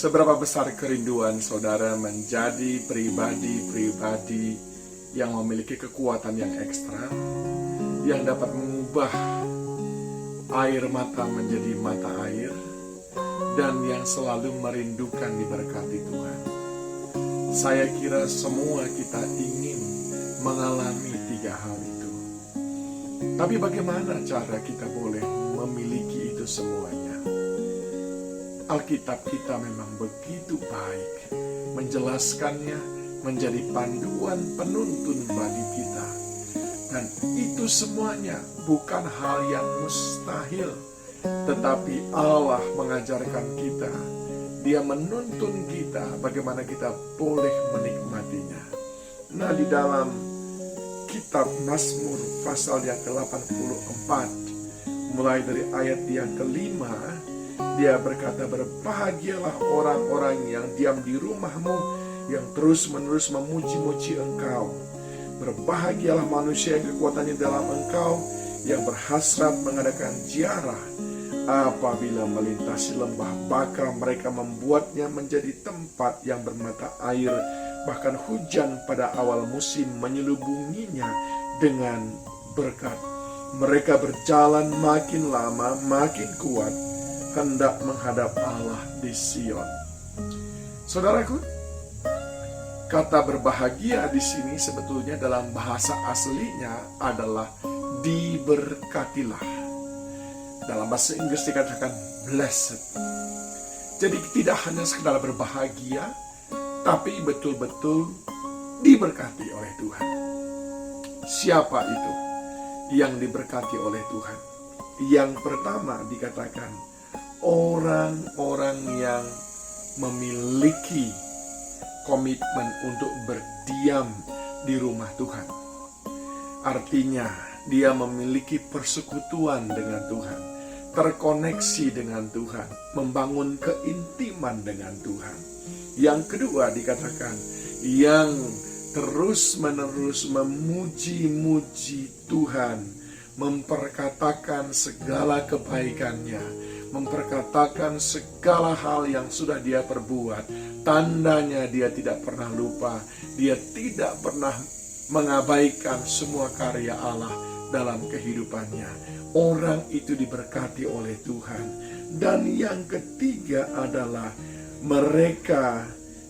Seberapa besar kerinduan saudara menjadi pribadi-pribadi yang memiliki kekuatan yang ekstra, yang dapat mengubah air mata menjadi mata air, dan yang selalu merindukan diberkati Tuhan. Saya kira semua kita ingin mengalami 3 hal itu. Tapi bagaimana cara kita boleh memiliki itu semuanya? Alkitab kita memang begitu baik menjelaskannya, menjadi panduan penuntun bagi kita. Dan itu semuanya bukan hal yang mustahil, tetapi Allah mengajarkan kita. Dia menuntun kita bagaimana kita boleh menikmatinya. Nah, di dalam kitab Mazmur pasal yang ke-84, mulai dari ayat yang ke-5, dia berkata, berbahagialah orang-orang yang diam di rumahmu, yang terus-menerus memuji-muji engkau. Berbahagialah manusia yang kekuatannya dalam engkau, yang berhasrat mengadakan ziarah. Apabila melintasi lembah baka, mereka membuatnya menjadi tempat yang bermata air. Bahkan hujan pada awal musim menyelubunginya dengan berkat. Mereka berjalan makin lama, makin kuat, hendak menghadap Allah di Sion. Saudaraku, kata berbahagia di sini sebetulnya dalam bahasa aslinya adalah diberkatilah. Dalam bahasa Inggris dikatakan blessed. Jadi tidak hanya sekedar berbahagia, tapi betul-betul diberkati oleh Tuhan. Siapa itu yang diberkati oleh Tuhan? Yang pertama dikatakan orang-orang yang memiliki komitmen untuk berdiam di rumah Tuhan. Artinya dia memiliki persekutuan dengan Tuhan, terkoneksi dengan Tuhan, membangun keintiman dengan Tuhan. Yang kedua dikatakan yang terus-menerus memuji-muji Tuhan, memperkatakan segala kebaikannya, memperkatakan segala hal yang sudah dia perbuat. Tandanya dia tidak pernah lupa, dia tidak pernah mengabaikan semua karya Allah dalam kehidupannya. Orang itu diberkati oleh Tuhan. Dan yang ketiga adalah mereka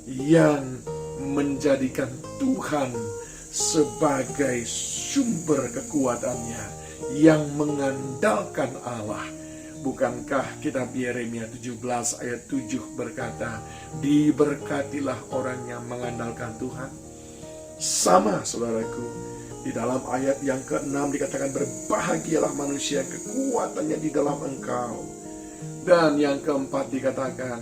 yang menjadikan Tuhan sebagai sumber kekuatannya, yang mengandalkan Allah. Bukankah kitab Yeremia 17 ayat 7 berkata, diberkatilah orang yang mengandalkan Tuhan? Sama, saudaraku, di dalam ayat yang ke-6 dikatakan, berbahagialah manusia yang kekuatannya di dalam engkau. Dan yang keempat dikatakan,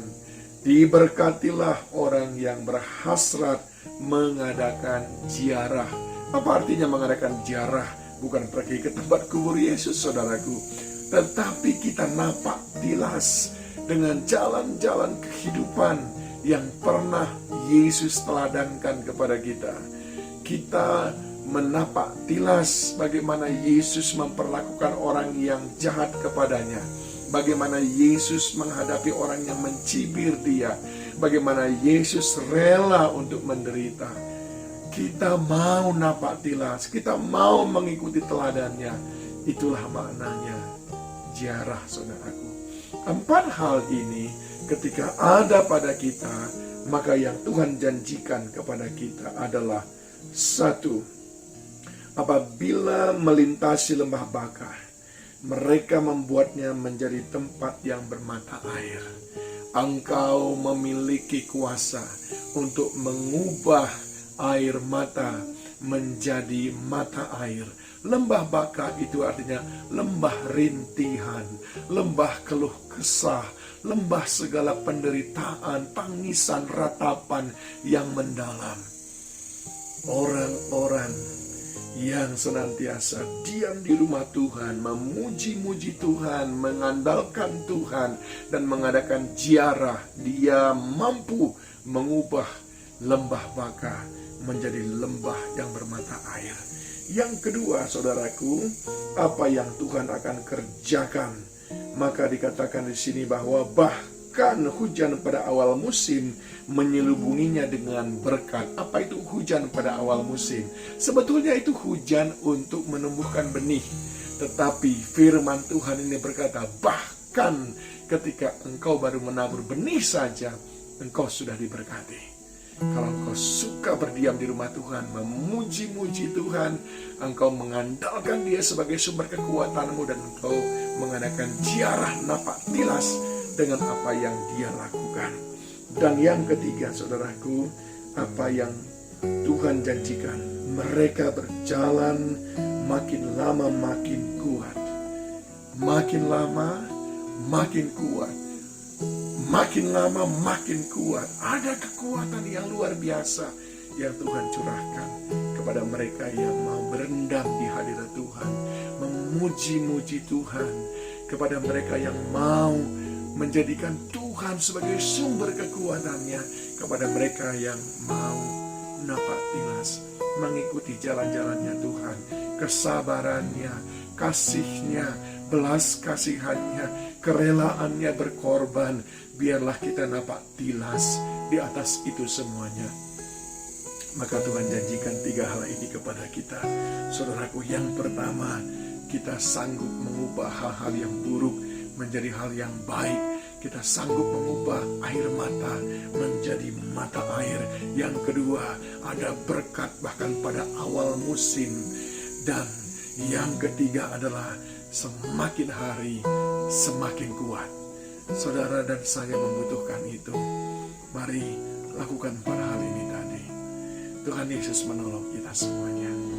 diberkatilah orang yang berhasrat mengadakan ziarah. Apa artinya mengadakan ziarah? Bukan pergi ke tempat kubur Yesus, saudaraku, tetapi kita napak tilas dengan jalan-jalan kehidupan yang pernah Yesus teladankan kepada kita. Kita menapak tilas bagaimana Yesus memperlakukan orang yang jahat kepadanya, bagaimana Yesus menghadapi orang yang mencibir dia, bagaimana Yesus rela untuk menderita. Kita mau napak tilas, kita mau mengikuti teladannya. Itulah maknanya ziarah, saudaraku. 4 hal ini ketika ada pada kita, maka yang Tuhan janjikan kepada kita adalah 1. Apabila melintasi lembah baka, mereka membuatnya menjadi tempat yang bermata air. Engkau memiliki kuasa untuk mengubah air mata menjadi mata air. Lembah baka itu artinya lembah rintihan, lembah keluh kesah, lembah segala penderitaan, tangisan, ratapan yang mendalam. Orang-orang yang senantiasa diam di rumah Tuhan, memuji-muji Tuhan, mengandalkan Tuhan, dan mengadakan ziarah, dia mampu mengubah lembah baka menjadi lembah yang bermata air. Yang kedua, saudaraku, apa yang Tuhan akan kerjakan? Maka dikatakan di sini bahwa bukan hujan pada awal musim menyelubunginya dengan berkat. Apa itu hujan pada awal musim? Sebetulnya itu hujan untuk menumbuhkan benih. Tetapi firman Tuhan ini berkata, bahkan ketika engkau baru menabur benih saja, engkau sudah diberkati. Kalau engkau suka berdiam di rumah Tuhan, memuji-muji Tuhan, engkau mengandalkan Dia sebagai sumber kekuatanmu, dan engkau mengadakan ziarah napak tilas dengan apa yang Dia lakukan. Dan yang ketiga, saudaraku, apa yang Tuhan janjikan, mereka berjalan makin lama makin kuat. Makin lama makin kuat. Makin lama makin kuat. Ada kekuatan yang luar biasa yang Tuhan curahkan kepada mereka yang mau berendam di hadirat Tuhan, memuji-muji Tuhan, kepada mereka yang mau menjadikan Tuhan sebagai sumber kekuatannya, kepada mereka yang mau napak tilas mengikuti jalan-jalannya Tuhan, kesabarannya, kasihnya, belas kasihannya, kerelaannya berkorban. Biarlah kita napak tilas di atas itu semuanya. Maka Tuhan janjikan 3 hal ini kepada kita. Saudaraku, yang pertama, kita sanggup mengubah hal-hal yang buruk menjadi hal yang baik. Kita sanggup mengubah air mata menjadi mata air. Yang kedua, ada berkat bahkan pada awal musim. Dan yang ketiga adalah semakin hari semakin kuat. Saudara dan saya membutuhkan itu. Mari lakukan pada hal ini tadi. Tuhan Yesus menolong kita semuanya.